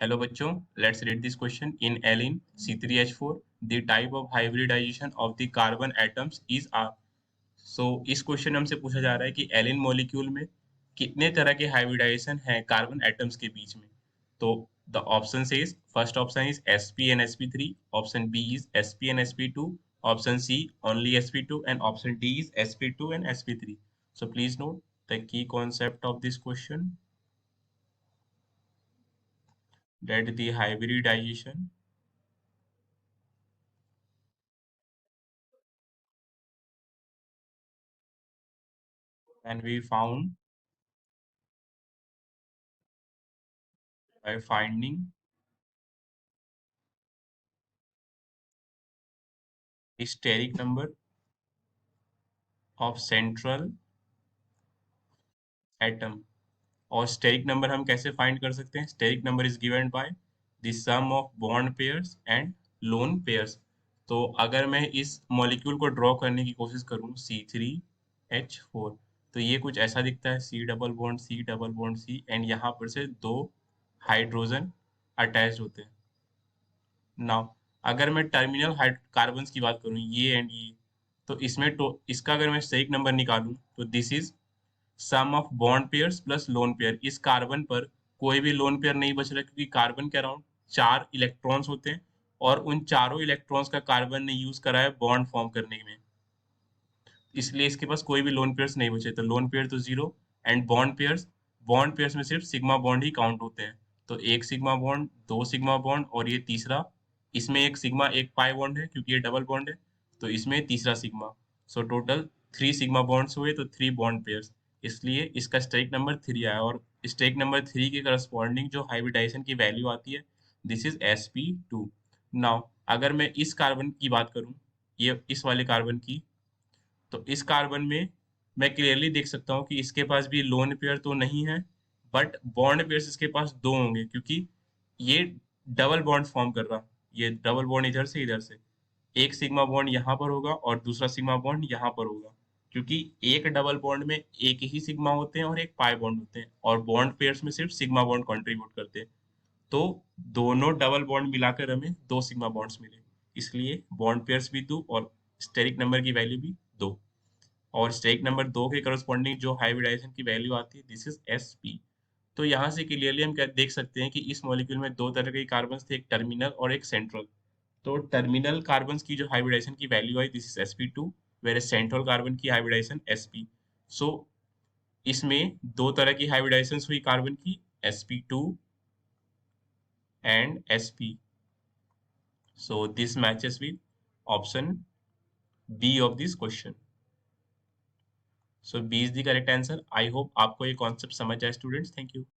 Hello बच्चों, let's read this question. In alene C3H4, the type of hybridization of the carbon atoms is R. So इस question में हमसे पूछा जा रहा है कि एलिन मॉलिक्यूल में कितने तरह के हाइब्रिडाइजेशन है कार्बन एटम्स के बीच में. तो the option is first option is sp and sp3, option B is sp and sp2, option C only sp2 and option D is sp2 and sp3. So please note the key concept of this question, that the hybridization can be found by finding the steric number of central atom. और steric number हम कैसे find कर सकते हैं? Steric number is given by the sum of bond pairs and lone pairs. तो अगर मैं इस मॉलिक्यूल को ड्रॉ करने की कोशिश करूं C3H4, तो ये कुछ ऐसा दिखता है, C double bond C double bond C, and यहाँ पर से दो हाइड्रोजन अटैच होते हैं. नाउ अगर मैं टर्मिनल कार्बन की बात करूं, ये एंड ये, तो इसमें तो इसका अगर मैं स्टेरिक नंबर निकालूं तो this is sum of bond pairs plus lone pair. इस कार्बन पर कोई भी लोन पेयर नहीं बच रहा क्योंकि कार्बन के अराउंड 4 इलेक्ट्रॉन्स होते हैं और उन चारों इलेक्ट्रॉन्स का कार्बन ने यूज करा है बॉन्ड फॉर्म करने में, इसलिए इसके पास कोई भी लोन पेयर्स नहीं बचे. तो लोन पेयर तो जीरो, एंड बॉन्ड पेयर्स में सिर्फ सिग्मा बॉन्ड ही काउंट होते हैं. तो एक सिग्मा बॉन्ड, दो सिग्मा बॉन्ड, और ये तीसरा, इसमें एक सिग्मा एक पाई बॉन्ड है क्योंकि ये डबल बॉन्ड है, तो इसमें तीसरा sigma. So total 3 sigma bonds हुए, तो 3 बॉन्ड पेयर्स, इसलिए इसका स्ट्राइक नंबर 3 आया. और स्ट्राइक नंबर 3 के करस्पॉन्डिंग जो हाइब्रिडाइजेशन की वैल्यू आती है, दिस इज sp2. नाउ अगर मैं इस कार्बन की बात करूं, ये इस वाले कार्बन की, तो इस कार्बन में मैं क्लियरली देख सकता हूँ कि इसके पास भी लोन पेयर तो नहीं है, बट बॉन्ड पेयर्स इसके पास दो होंगे क्योंकि ये डबल बॉन्ड फॉर्म कर रहा. ये डबल बॉन्ड इधर से एक सिग्मा बॉन्ड यहाँ पर होगा और दूसरा सिग्मा बॉन्ड यहाँ पर होगा, क्योंकि एक डबल बॉन्ड में एक ही सिग्मा होते हैं और एक पाई बॉन्ड होते हैं, और बॉन्ड पेयर्स में सिर्फ सिग्मा बॉन्ड कंट्रीब्यूट करते हैं. तो दोनों डबल बॉन्ड मिलाकर हमें 2 सिग्मा बॉन्ड्स मिले, इसलिए बॉन्ड पेयर्स भी 2 और स्टेरिक नंबर की वैल्यू भी 2. और स्टेक नंबर 2 के करस्पॉन्डिंग जो हाइब्रिडाइजेशन की वैल्यू आती है, दिस इज sp. तो यहाँ से क्लियरली हम क्या देख सकते हैं कि इस मॉलिक्यूल में दो तरह के कार्बन थे, एक टर्मिनल और एक सेंट्रल. तो टर्मिनल कार्बन की जो हाइब्रिडाइजेशन की वैल्यू आई, this is sp2, where central carbon की हाइब्रिडाइजेशन sp. सो इसमें दो तरह की हाइब्रिडाइजेशन हुई कार्बन की, sp2 and sp. So this matches with option B of this question. So B is the correct answer. I hope आपको ये concept समझ आए स्टूडेंट्स. Thank you.